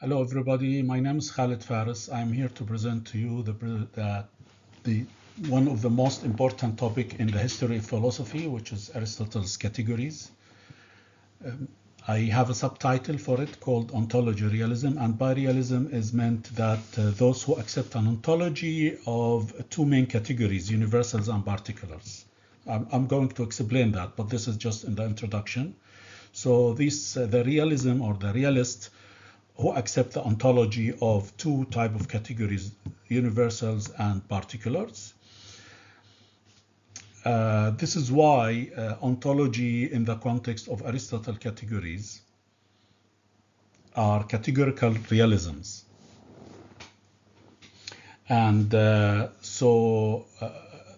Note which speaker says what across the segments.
Speaker 1: Hello, everybody. My name is Khalid Faris. I'm here to present to you the one of the most important topic in the history of philosophy, which is Aristotle's categories. I have a subtitle for it called Ontology Realism, and by realism is meant that those who accept an ontology of two main categories, universals and particulars. I'm going to explain that, but this is just in the introduction. So the realism or the realist who accept the ontology of two type of categories, universals and particulars. This is why ontology in the context of Aristotle categories are categorical realisms. And so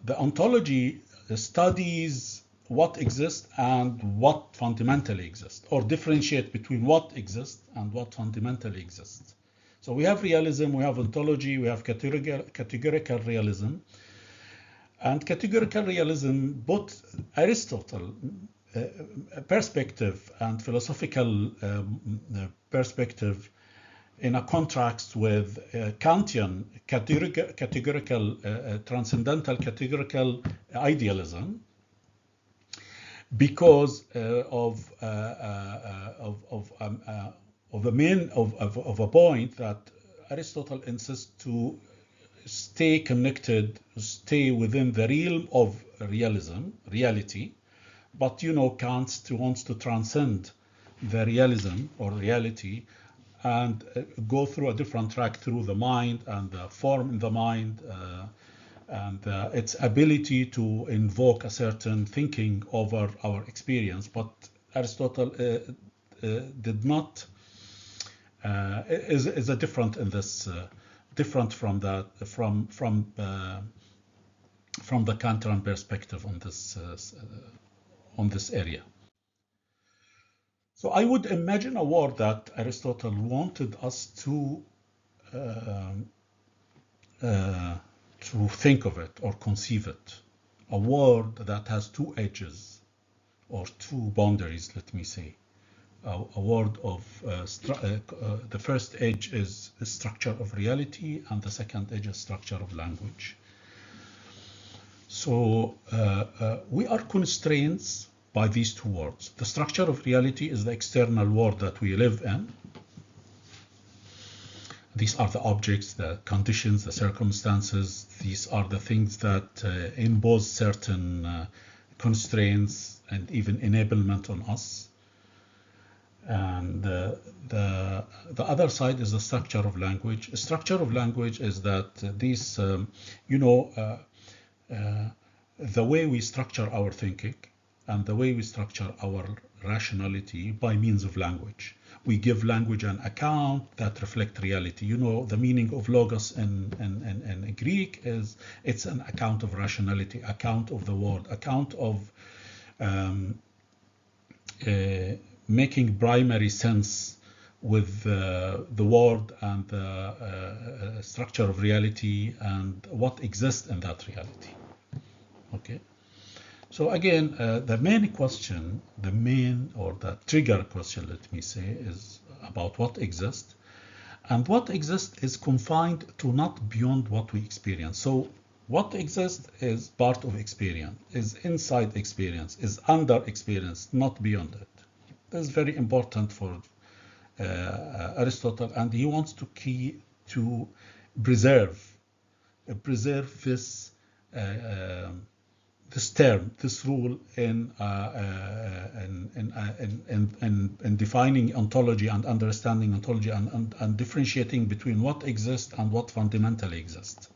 Speaker 1: the ontology studies what exists and what fundamentally exists, or differentiate between what exists and what fundamentally exists. So we have realism, we have ontology, we have categorical realism. And categorical realism, both Aristotle perspective and philosophical perspective in a contrast with Kantian categorical, transcendental categorical idealism, because of a point that Aristotle insists to stay connected, stay within the realm of realism, reality, but Kant wants to transcend the realism or reality and go through a different track through the mind and the form in the mind. And its ability to invoke a certain thinking over our experience, but Aristotle did not is a different in this different from that from the Kantian perspective on this area. So I would imagine a world that Aristotle wanted us to think of it or conceive it, a world that has two edges or two boundaries, let me say. A world of the first edge is the structure of reality, and the second edge is structure of language. So we are constrained by these two worlds. The structure of reality is the external world that we live in. These are the objects, the conditions, the circumstances. These are the things that impose certain constraints and even enablement on us. And the other side is the structure of language. The structure of language is that these, the way we structure our thinking and the way we structure our rationality by means of language. We give language an account that reflect reality. The meaning of logos in Greek is it's an account of rationality, account of the world, account of making primary sense with the world and the structure of reality and what exists in that reality. Okay. So again, the main question, the trigger question, let me say, is about what exists. And what exists is confined to not beyond what we experience. So what exists is part of experience, is inside experience, is under experience, not beyond it. This is very important for Aristotle, and he wants to preserve this term, this rule in defining ontology and understanding ontology and differentiating between what exists and what fundamentally exists.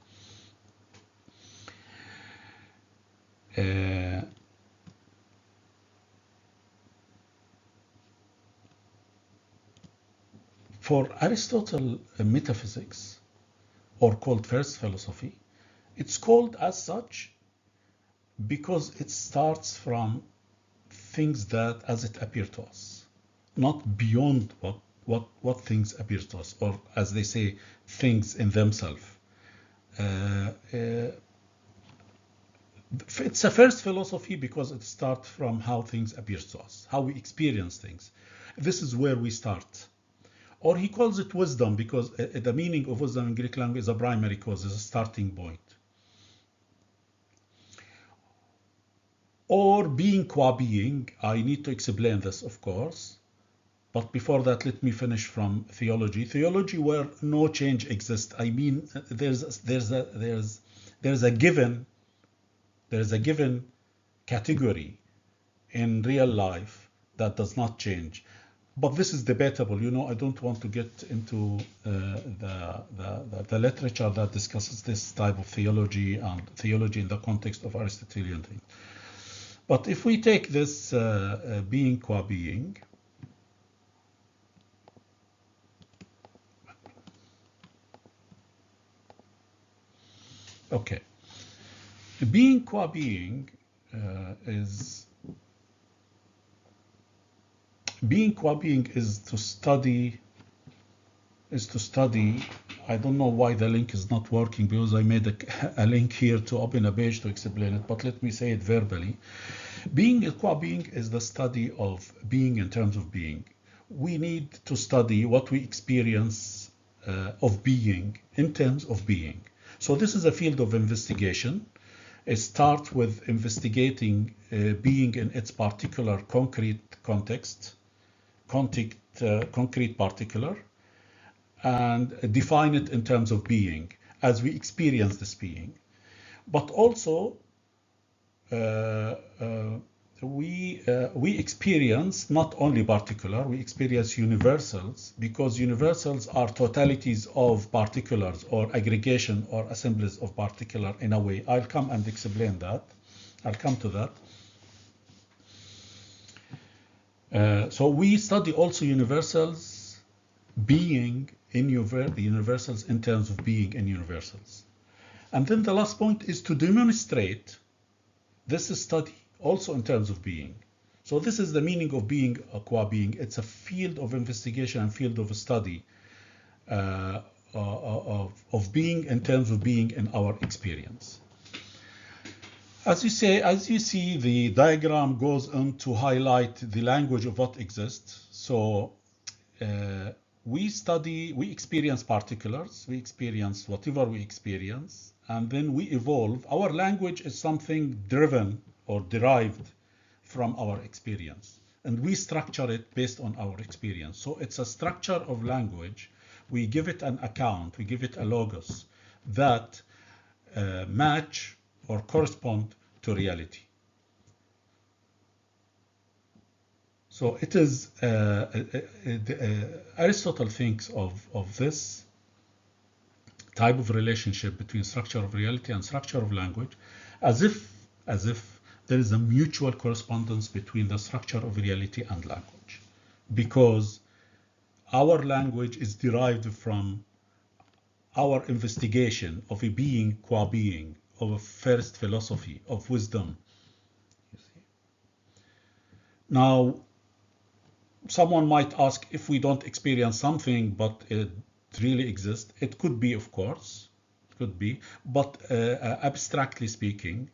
Speaker 1: For Aristotle, metaphysics, or called first philosophy, it's called as such because it starts from things that as it appear to us, not beyond what things appear to us, or as they say, things in themselves. It's a first philosophy because it starts from how things appear to us, how we experience things. This is where we start. Or he calls it wisdom because the meaning of wisdom in Greek language is a primary cause, is a starting point. Or being qua being, I need to explain this, of course. But before that, let me finish from theology. Theology where no change exists. I mean, there's a given category in real life that does not change. But this is debatable. You know, I don't want to get into the literature that discusses this type of theology and theology in the context of Aristotelian things. But if we take this being qua being, okay, being qua being is to study. I don't know why the link is not working because I made a link here to open a page to explain it, but let me say it verbally. Being qua being is the study of being in terms of being. We need to study what we experience of being in terms of being. So this is a field of investigation. It starts with investigating being in its particular concrete context, concrete particular, and define it in terms of being as we experience this being. But also we experience not only particular, we experience universals, because universals are totalities of particulars or aggregation or assemblies of particular in a way. I'll come and explain that. I'll come to that. So we study also universals, being in universals in terms of being in universals. And then the last point is to demonstrate this study also in terms of being. So this is the meaning of being qua being. It's a field of investigation and field of study of being in terms of being in our experience. As you see, the diagram goes on to highlight the language of what exists. So we experience particulars, we experience whatever we experience, and then we evolve. Our language is something driven or derived from our experience, and we structure it based on our experience. So it's a structure of language. We give it an account, we give it a logos that match or correspond to reality. So it is Aristotle thinks of this type of relationship between structure of reality and structure of language as if there is a mutual correspondence between the structure of reality and language, because our language is derived from our investigation of a being qua being, of a first philosophy of wisdom. You see? Now, someone might ask, if we don't experience something but it really exists, it could be, of course, could be, but abstractly speaking,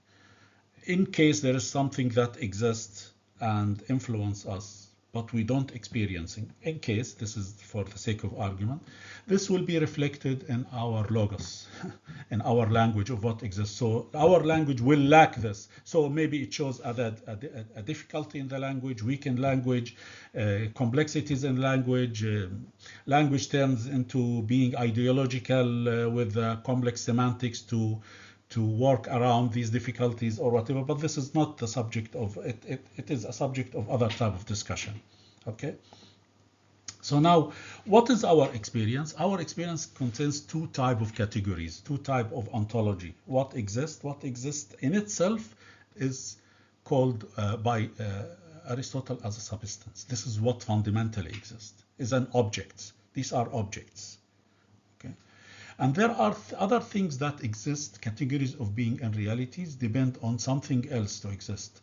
Speaker 1: in case there is something that exists and influences us, but we don't experience it, in case, this is for the sake of argument, this will be reflected in our logos, in our language of what exists. So our language will lack this. So maybe it shows a difficulty in the language, weakened language, complexities in language. Language turns into being ideological with complex semantics to work around these difficulties or whatever, but this is not the subject of it. It is a subject of other type of discussion. Okay. So now, what is our experience? Our experience contains two types of categories, two types of ontology. What exists in itself is called by Aristotle as a substance. This is what fundamentally exists, is an object. These are objects. And there are other things that exist, categories of being and realities depend on something else to exist,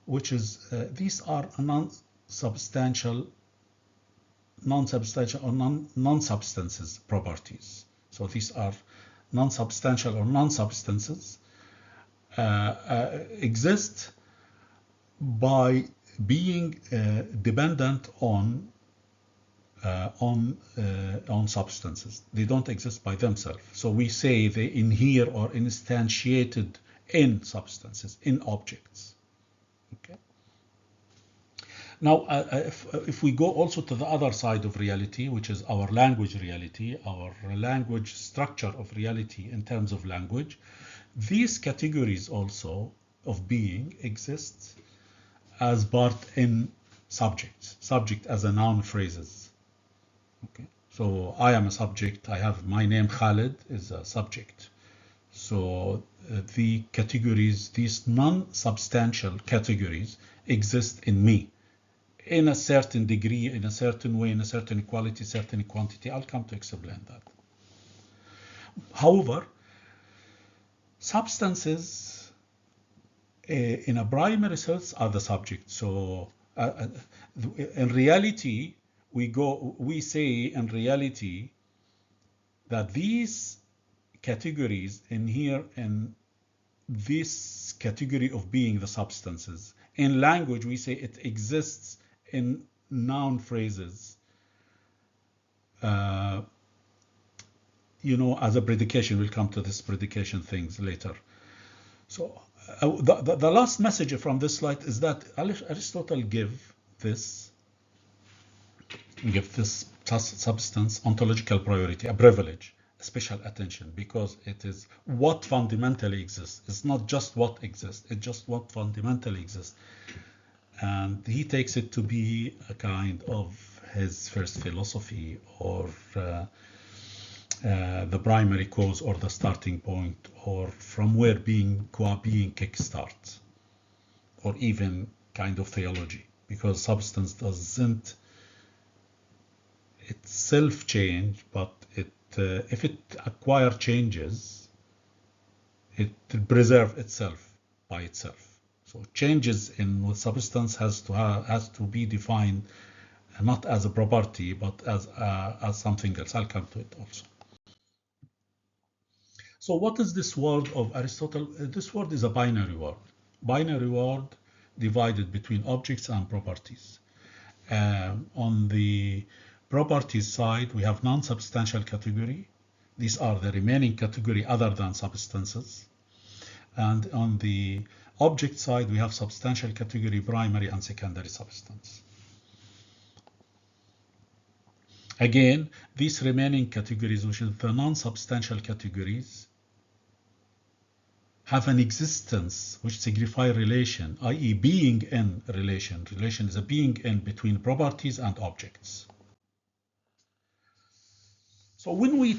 Speaker 1: which is, these are non-substantial or non-substances properties. So these are non-substantial or non-substances exist by being dependent on on substances. They don't exist by themselves. So we say they inhere or instantiated in substances, in objects. Okay. Now, if we go also to the other side of reality, which is our language reality, our language structure of reality in terms of language, these categories also of being exist as part in subjects, subject as a noun phrases. Okay, so I am a subject. I have my name Khalid is a subject. So the categories, these non-substantial categories, exist in me in a certain degree, in a certain way, in a certain quality, certain quantity. I'll come to explain that. However, substances in a primary sense are the subject. So in reality, we say in reality that these categories in here, in this category of being the substances, in language we say it exists in noun phrases, as a predication. We'll come to this predication things later. So the last message from this slide is that Aristotle give this substance ontological priority, a privilege, a special attention, because it is what fundamentally exists. It's not just what exists, it's just what fundamentally exists. And he takes it to be a kind of his first philosophy, or the primary cause, or the starting point, or from where being kickstarts, or even kind of theology, because substance doesn't itself change, but if it acquire changes, it preserve itself by itself. So changes in substance has to be defined not as a property, but as something else. I'll come to it also. So what is this word of Aristotle? This word is a binary word. Binary word divided between objects and properties. On the properties side, we have non-substantial category. These are the remaining category other than substances. And on the object side, we have substantial category, primary and secondary substance. Again, these remaining categories, which is the non-substantial categories, have an existence which signify relation, i.e. being in relation. Relation is a being in between properties and objects. So when we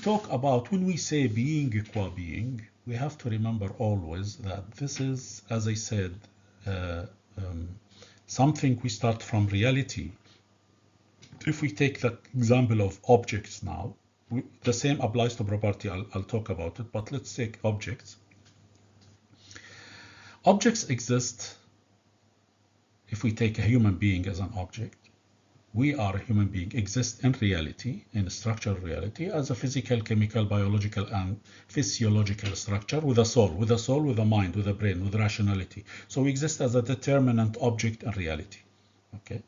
Speaker 1: say being qua being, we have to remember always that this is, as I said, something we start from reality. If we take the example of objects now, the same applies to property. I'll talk about it, but let's take objects. Objects exist. If we take a human being as an object, we are a human being, exist in reality, in structural reality, as a physical, chemical, biological, and physiological structure with a soul, with a mind, with a brain, with rationality. So we exist as a determinant object in reality. Okay.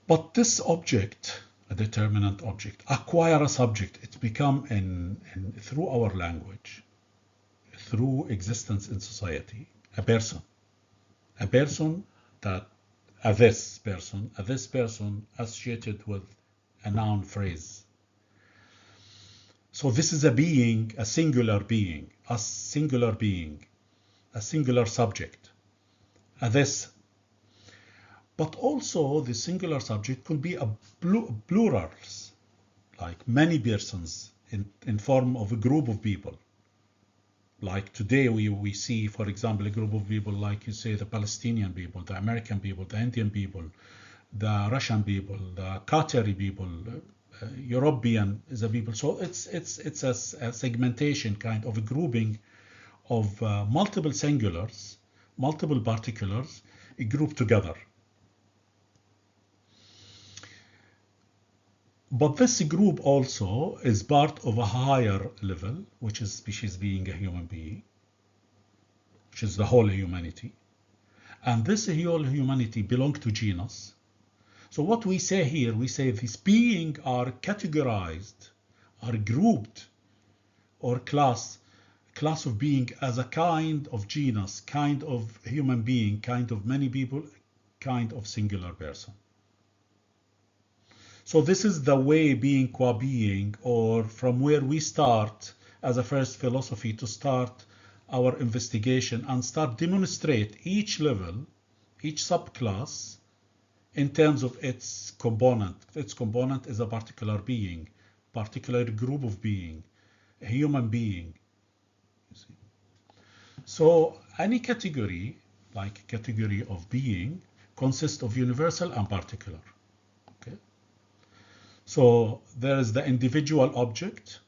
Speaker 1: But this object, a determinant object, acquire a subject. It become through our language, through existence in society, a person that this person associated with a noun phrase. So this is a being, a singular being, a singular subject, this. But also the singular subject could be a plurals, like many persons in form of a group of people. Like today we see, for example, a group of people, like you say, the Palestinian people, the American people, the Indian people, the Russian people, the Qatari people, European is a people. So it's a segmentation, kind of a grouping of multiple singulars, multiple particulars, grouped together. But this group also is part of a higher level, which is species being a human being, which is the whole humanity. And this whole humanity belongs to genus. So what we say here, we say these beings are categorized, are grouped, or class of being as a kind of genus, kind of human being, kind of many people, kind of singular person. So this is the way being qua being, or from where we start as a first philosophy to start our investigation and start demonstrate each level, each subclass in terms of its component. Its component is a particular being, particular group of being, a human being. You see? So any category, like category of being, consists of universal and particular. Okay. So there is the individual object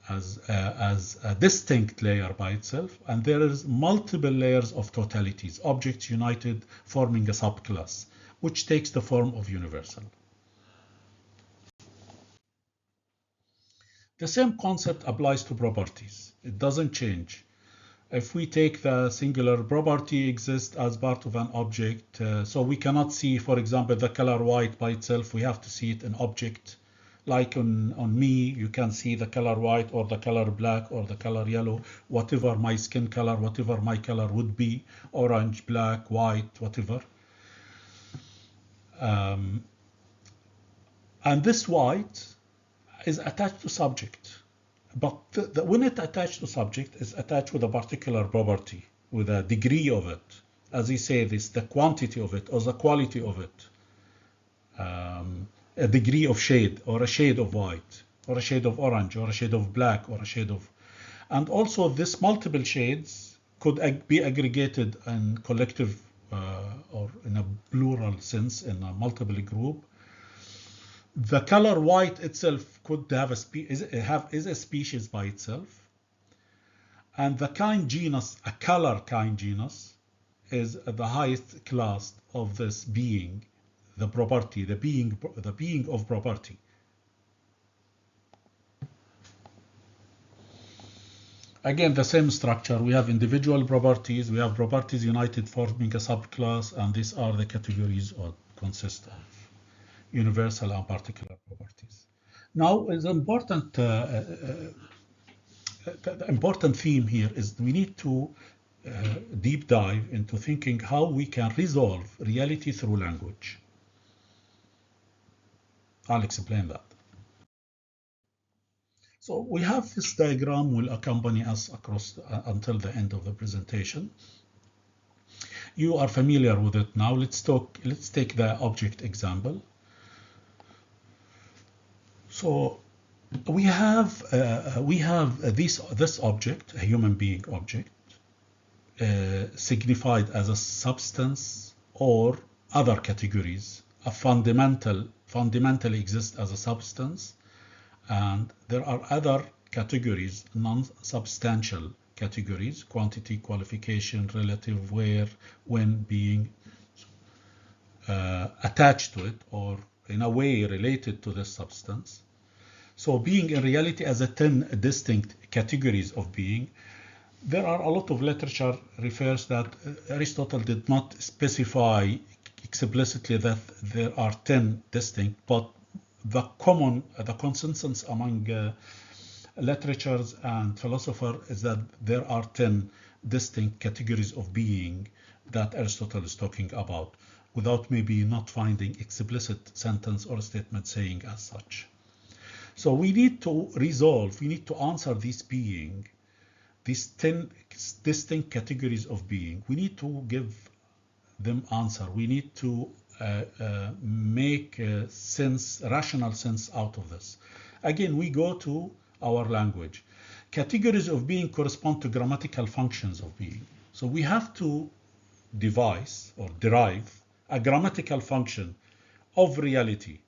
Speaker 1: as a distinct layer by itself, and there is multiple layers of totalities, objects united forming a subclass, which takes the form of universal. The same concept applies to properties. It doesn't change. If we take the singular property exists as part of an object, so we cannot see, for example, the color white by itself. We have to see it in object. Like on me, you can see the color white or the color black or the color yellow, whatever my skin color, whatever my color would be, orange, black, white, whatever. And this white is attached to subject. But when it attached to subject, it's attached with a particular property, with a degree of it. As we say this, the quantity of it or the quality of it. A degree of shade, or a shade of white, or a shade of orange, or a shade of black, or a shade of... And also this multiple shades could be aggregated in collective or in a plural sense, in a multiple group. The color white itself could have is a species by itself, and the kind genus, a color kind genus, is the highest class of this being, the property, the being of property. Again, the same structure. We have individual properties, we have properties united forming a subclass, and these are the categories or consist of universal and particular properties. Now, the important theme here is we need to deep dive into thinking how we can resolve reality through language. I'll explain that. So we have this diagram will accompany us across until the end of the presentation. You are familiar with it now. Let's take the object example. So we have this object, a human being object, signified as a substance or other categories, fundamentally exist as a substance, and there are other categories, non-substantial categories, quantity, qualification, relative, where, when, being, attached to it or in a way related to this substance. So being in reality as a 10 distinct categories of being. There are a lot of literature refers that Aristotle did not specify explicitly that there are 10 distinct, but the consensus among literatures and philosophers is that there are 10 distinct categories of being that Aristotle is talking about, without maybe not finding explicit sentence or statement saying as such. So we need to answer this being, these 10 distinct categories of being. We need to give them answer. We need to make rational sense out of this. Again, we go to our language. Categories of being correspond to grammatical functions of being. So we have to devise or derive a grammatical function of reality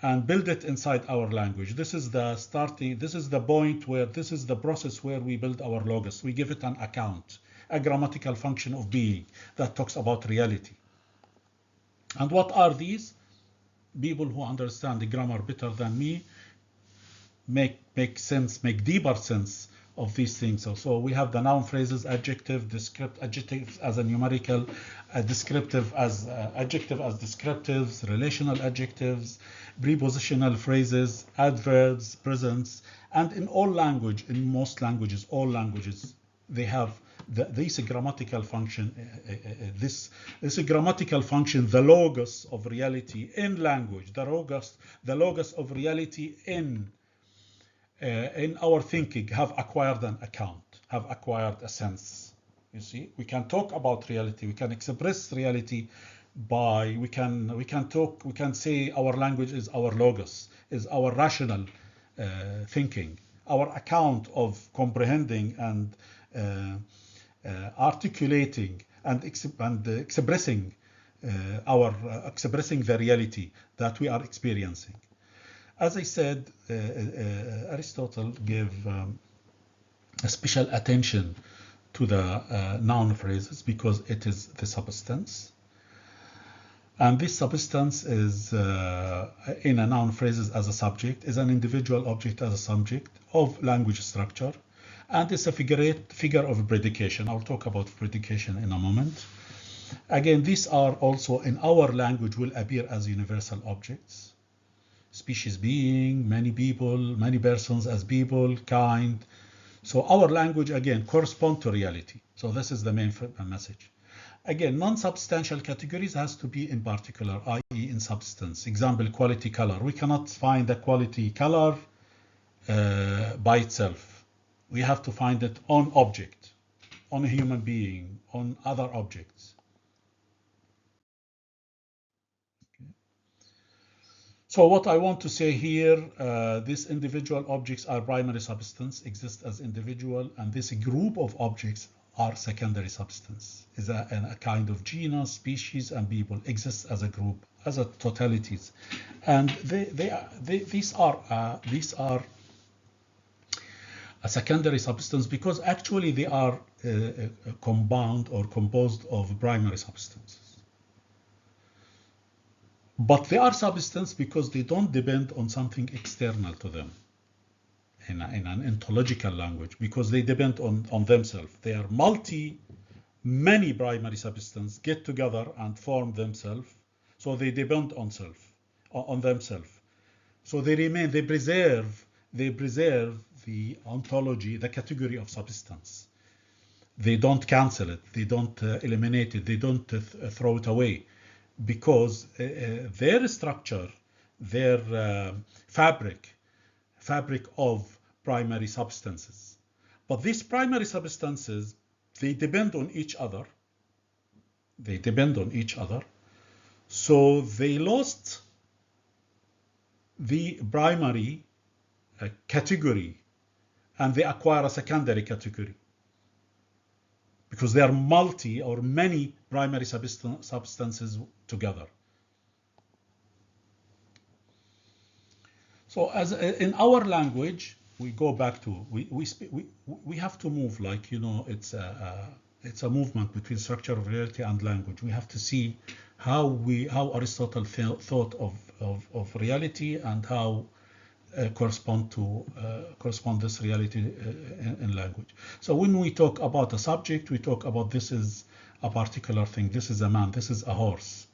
Speaker 1: and build it inside our language. This is the point where this is the process where we build our logos. We give it an account, a grammatical function of being that talks about reality. And what are these? People who understand the grammar better than me make deeper sense of these things. So we have the noun phrases, adjective, descriptive, adjectives as a numerical, descriptive as adjective as descriptives, relational adjectives, prepositional phrases, adverbs, presents, and in all language, in most languages, all languages, they have this grammatical function, this grammatical function, the logos of reality in language, the logos of reality in our thinking have acquired an account, have acquired a sense. You see, we can talk about reality, we can express reality by, we can say our language is our logos, is our rational thinking, our account of comprehending and articulating and expressing expressing the reality that we are experiencing. As I said, Aristotle gave a special attention to the noun phrases because it is the substance. And this substance is in a noun phrases as a subject, is an individual object as a subject of language structure, and it's a figure of predication. I'll talk about predication in a moment. Again, these are also in our language will appear as universal objects. Species being, many people, many persons as people, kind. So our language again correspond to reality. So this is the main message. Again, non-substantial categories has to be in particular, i.e. in substance. Example, quality color. We cannot find the quality color by itself. We have to find it on object, on a human being, on other objects. Okay. So what I want to say here, these individual objects are primary substance, exist as individual, and this group of objects are secondary substance, is a kind of genus, species, and people exist as a group, as a totalities, and these are a secondary substance because actually they are compound or composed of primary substances. But they are substance because they don't depend on something external to them in an ontological language, because they depend on themselves. They are many primary substances get together and form themselves, so they depend on themselves. So they preserve the ontology, the category of substance. They don't cancel it, they don't eliminate it, they don't throw it away, because their structure, their fabric of primary substances. But these primary substances, they depend on each other. So they lost the primary category and they acquire a secondary category because they are many primary substances together. So as in our language, we go back to we have to move, like, you know, it's a movement between structure of reality and language. We have to see how Aristotle thought of reality and how correspond this reality in language. So when we talk about a subject, we talk about this is a particular thing. This is a man. This is a horse.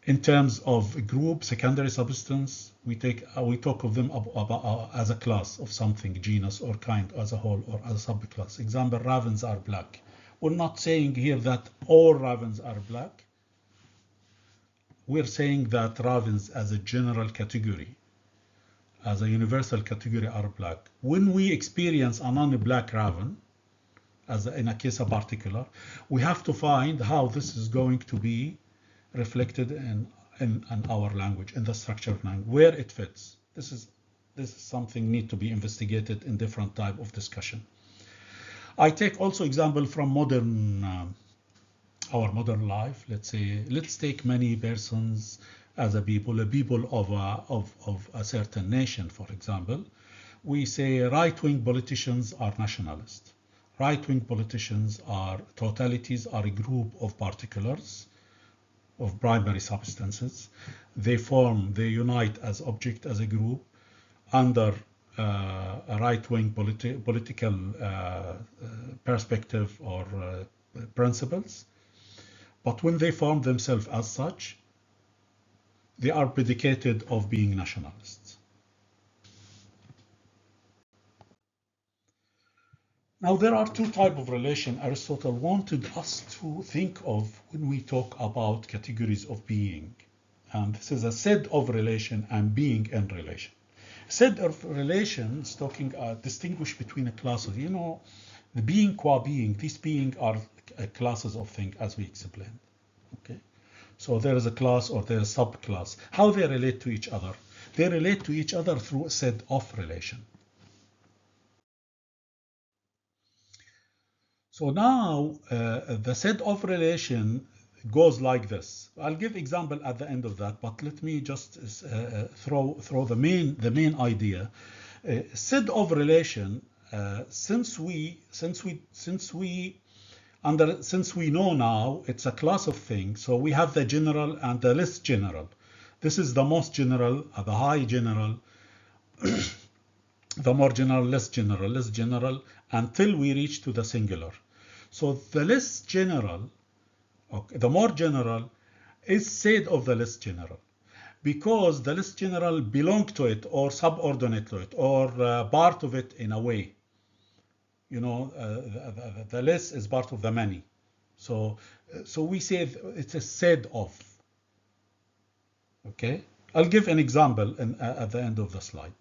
Speaker 1: In terms of group, secondary substance, we talk of them as a class of something, genus or kind as a whole or as a subclass. Example, ravens are black. We're not saying here that all ravens are black. We're saying that ravens as a general category, as a universal category, are black. When we experience a non-black raven, in a case of particular, we have to find how this is going to be reflected in our language, in the structure of language, where it fits. This is something need to be investigated in different type of discussion. I take also example from our modern life. Let's take many persons as a people of a certain nation, for example. We say right-wing politicians are nationalists. Right-wing politicians are totalities, are a group of particulars, of primary substances. They unite as object, as a group, under a right-wing political perspective or principles. But when they form themselves as such, they are predicated of being nationalists. Now, there are two types of relation Aristotle wanted us to think of when we talk about categories of being. And this is a set of relation and being in relation. Set of relations talking distinguish between a class of, the being qua being. These being are classes of things, as we explained. Okay, so there is a class or there is a subclass. How they relate to each other? They relate to each other through a set of relation. So now the set of relation goes like this. I'll give example at the end of that, but let me just throw the main idea. Set of relation. Since we know now it's a class of things, so we have the general and the less general. This is the most general, the high general, the more general, less general, until we reach to the singular. So the less general, okay, the more general is said of the less general, because the less general belong to it or subordinate to it or part of it in a way. The less is part of the many. So we say it's a said of. Okay, I'll give an example at the end of the slide.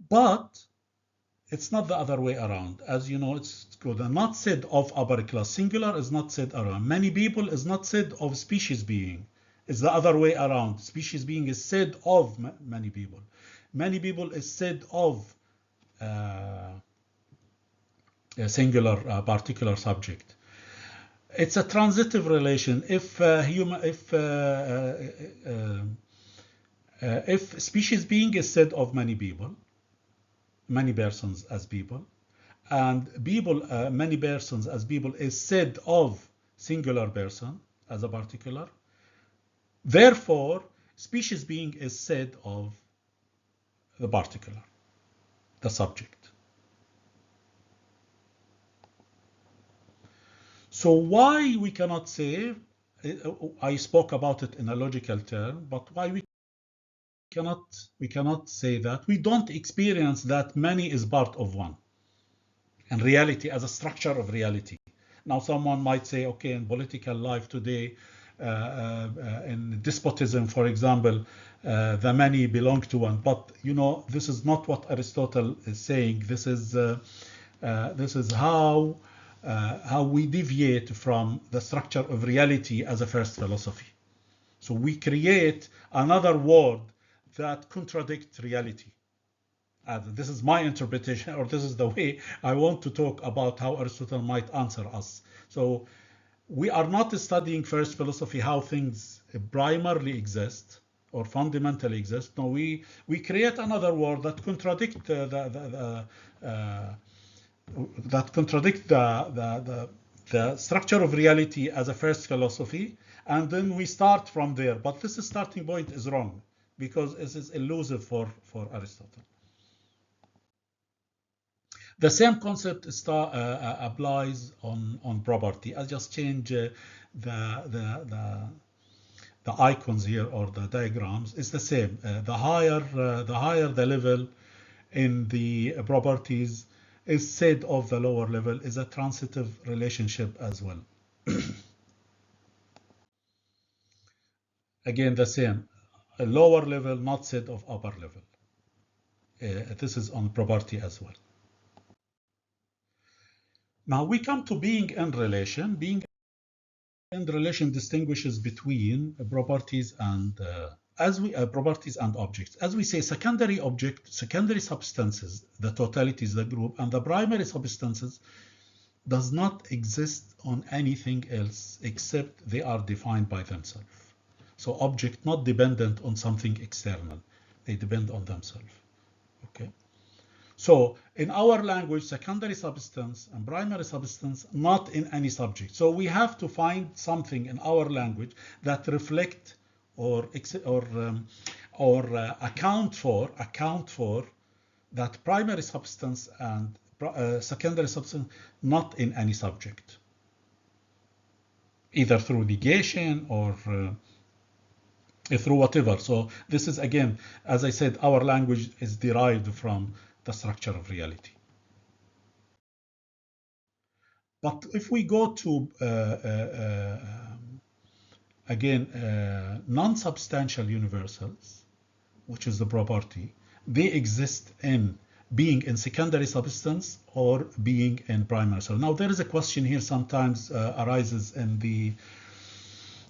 Speaker 1: But it's not the other way around. As you know, it's called a not said of upper class. Singular is not said around. Many people is not said of species being. It's the other way around. Species being is said of many people. Many people is said of a singular particular subject. It's a transitive relation. If species being is said of many people, many persons as people, and people, many persons as people is said of singular person as a particular. Therefore, species being is said of the particular, the subject. So why we cannot say, I spoke about it in a logical term, but why we cannot say that? We don't experience that many is part of one and reality as a structure of reality. Now someone might say, okay, in political life today, in despotism, for example, the many belong to one. But this is not what Aristotle is saying. This is how we deviate from the structure of reality as a first philosophy. So we create another word that contradicts reality. This is my interpretation, or this is the way I want to talk about how Aristotle might answer us. So we are not studying first philosophy, how things primarily exist or fundamentally exist. No, we create another word that contradict the structure of reality as a first philosophy, and then we start from there. But this starting point is wrong, because it is elusive for Aristotle. The same concept applies on property. I'll just change the icons here, or the diagrams. It's the same. The higher the level in the properties is said of the lower level is a transitive relationship as well. Again, the same. A lower level not said of upper level. This is on property as well. Now we come to being in relation. Being in relation distinguishes between properties and properties and objects. As we say, secondary object, secondary substances, the totalities, the group, and the primary substances does not exist on anything else except they are defined by themselves. So object not dependent on something external. They depend on themselves. Okay. So in our language, secondary substance and primary substance not in any subject. So we have to find something in our language that reflect or or account for that primary substance and secondary substance not in any subject, either through negation or through whatever. So this is, again, as I said, our language is derived from the structure of reality. But if we go to again non-substantial universals, which is the property, they exist in being in secondary substance or being in primary. So now there is a question here sometimes arises in the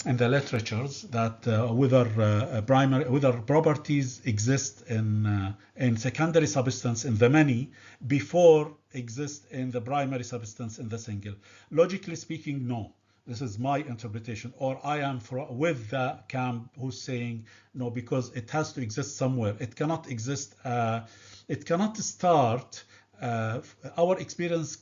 Speaker 1: literatures that whether properties exist in secondary substance in the many before exist in the primary substance in the single. Logically speaking, no. This is my interpretation, or I am with the camp who's saying no, because it has to exist somewhere. It cannot exist. It cannot start. Our experience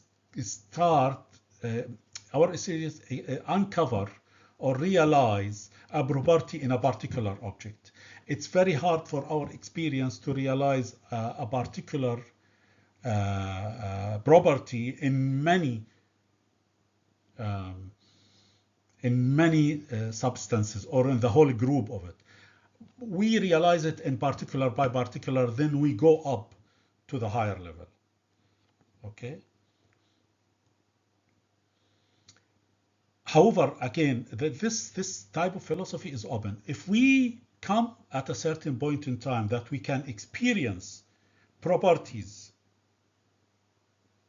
Speaker 1: uncover or realize a property in a particular object. It's very hard for our experience to realize a particular property in many substances or in the whole group of it. We realize it in particular by particular, then we go up to the higher level. Okay. However, again, this type of philosophy is open. If we come at a certain point in time that we can experience properties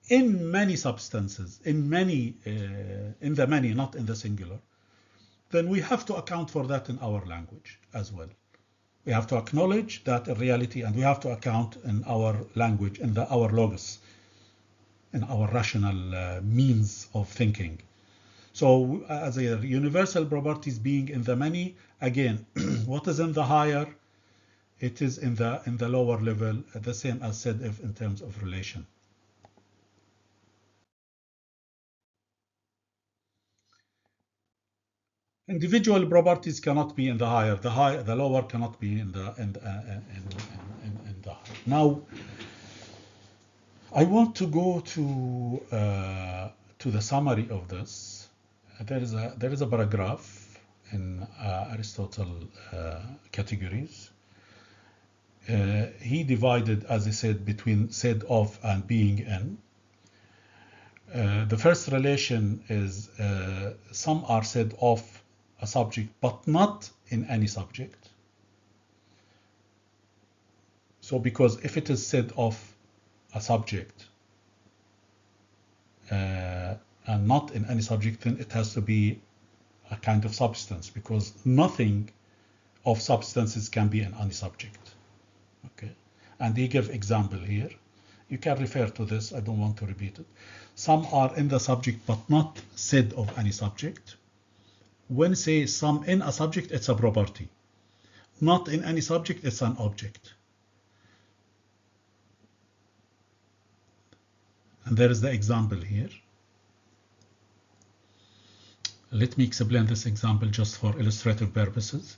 Speaker 1: in many substances, in the many, not in the singular, then we have to account for that in our language as well. We have to acknowledge that in reality, and we have to account in our language, in our logos, in our rational means of thinking. So as a universal properties being in the many, again, what is in the higher, it is in the lower level, the same as said if in terms of relation. Individual properties cannot be in the higher. The lower cannot be in the higher. Now, I want to go to the summary of this. There is a paragraph in Aristotle categories. He divided, as I said, between said of and being in. The first relation is some are said of a subject, but not in any subject. So because if it is said of a subject and not in any subject, then it has to be a kind of substance, because nothing of substances can be in any subject. Okay, and he gave example here. You can refer to this. I don't want to repeat it. Some are in the subject, but not said of any subject. When say some in a subject, it's a property. Not in any subject, it's an object. And there is the example here. Let me explain this example just for illustrative purposes.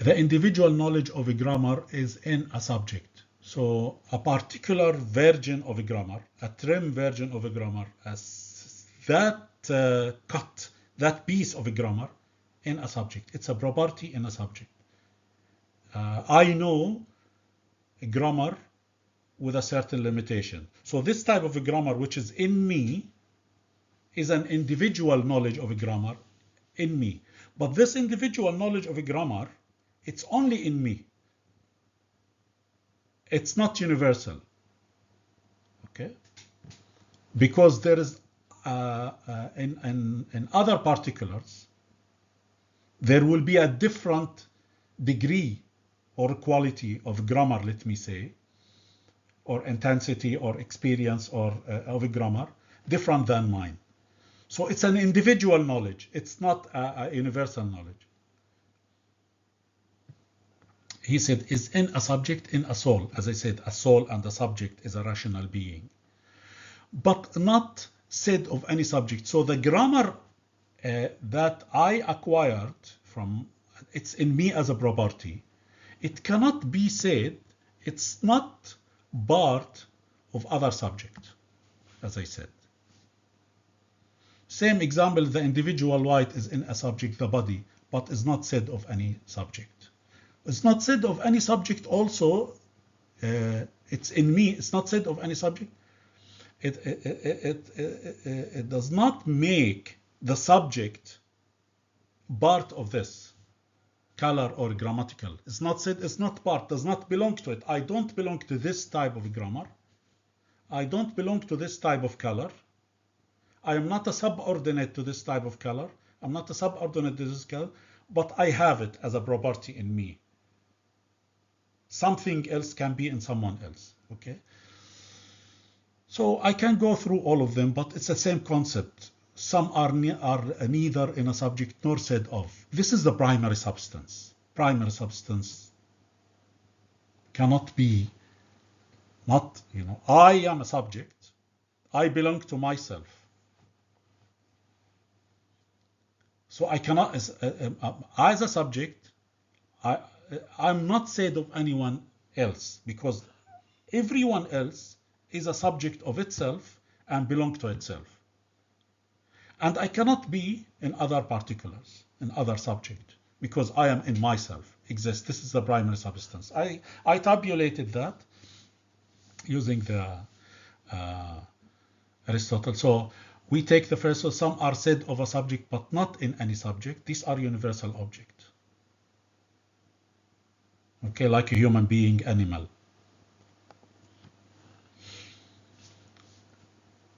Speaker 1: The individual knowledge of a grammar is in a subject. So a particular version of a grammar, a trim version of a grammar, as that cut, that piece of a grammar in a subject. It's a property in a subject. I know a grammar with a certain limitation. So this type of a grammar, which is in me, is an individual knowledge of a grammar in me. But this individual knowledge of a grammar, it's only in me. It's not universal. Okay? Because there is in other particulars, there will be a different degree or quality of grammar, let me say, or intensity or experience or of a grammar, different than mine. So it's an individual knowledge. It's not a universal knowledge. He said, is in a subject, in a soul. As I said, a soul and a subject is a rational being, but not said of any subject. So the grammar that I acquired from, it's in me as a property. it cannot be said, it's not part of other subject, as I said. Same example, the individual light is in a subject, the body, but is not said of any subject. It's not said of any subject also, it's in me, it's not said of any subject. It does not make the subject part of this, color or grammatical. It's not said, it's not part, does not belong to it. I don't belong to this type of grammar. I don't belong to this type of color. I am not a subordinate to this type of color. I'm not a subordinate to this color, but I have it as a property in me. Something else can be in someone else, okay? So I can go through all of them, but it's the same concept. Some are neither in a subject nor said of. This is the primary substance. Primary substance cannot be not, I am a subject. I belong to myself. So I cannot, as a subject, I'm not said of anyone else, because everyone else is a subject of itself and belong to itself. And I cannot be in other particulars, in other subject, because I am in myself, exist. This is the primary substance. I tabulated that using the Aristotle. So we take the first, so some are said of a subject, but not in any subject. These are universal objects. Okay, like a human being, animal.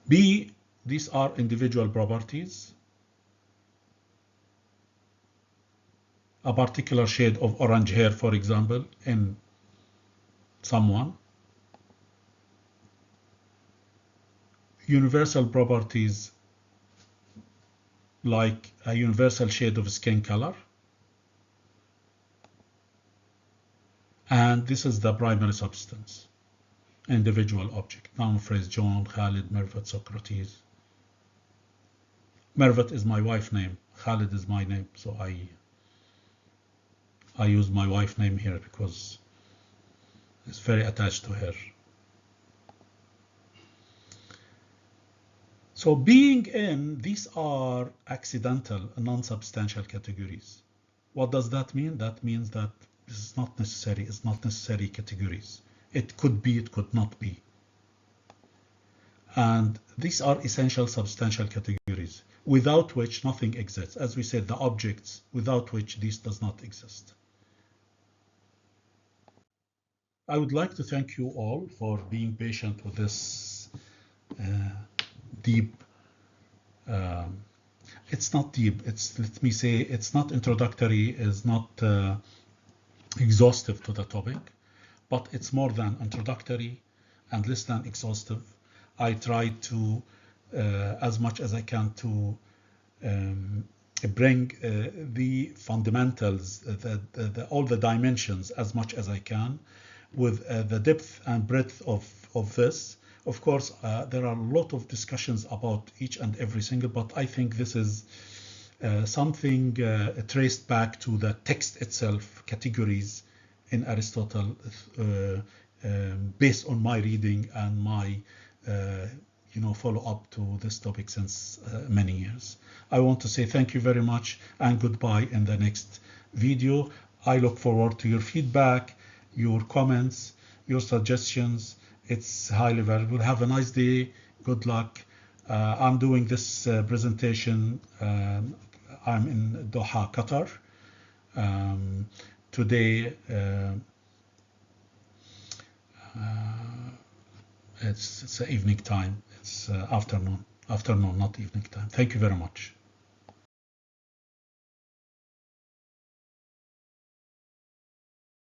Speaker 1: B, these are individual properties. A particular shade of orange hair, for example, in someone. Universal properties like a universal shade of skin color. And this is the primary substance. Individual object. Noun, phrase, John, Khalid, Mervat, Socrates. Mervat is my wife name. Khalid is my name. So I use my wife name here because it's very attached to her. So being in, these are accidental, non-substantial categories. What does that mean? That means that this is not necessary. It's not necessary categories. It could be, it could not be. And these are essential substantial categories, without which nothing exists. As we said, the objects without which this does not exist. I would like to thank you all for being patient with this deep, it's not deep, it's, let me say, it's not introductory, it's not exhaustive to the topic, but it's more than introductory and less than exhaustive. I try to, as much as I can, to bring the fundamentals, all the dimensions as much as I can, with the depth and breadth of this. Of course, there are a lot of discussions about each and every single, but I think this is something traced back to the text itself, categories in Aristotle, based on my reading and my follow up to this topic since many years. I want to say thank you very much and goodbye in the next video. I look forward to your feedback, your comments, your suggestions. It's highly valuable. Have a nice day. Good luck. I'm doing this presentation. I'm in Doha, Qatar. Today, it's evening time. It's afternoon, not evening time. Thank you very much.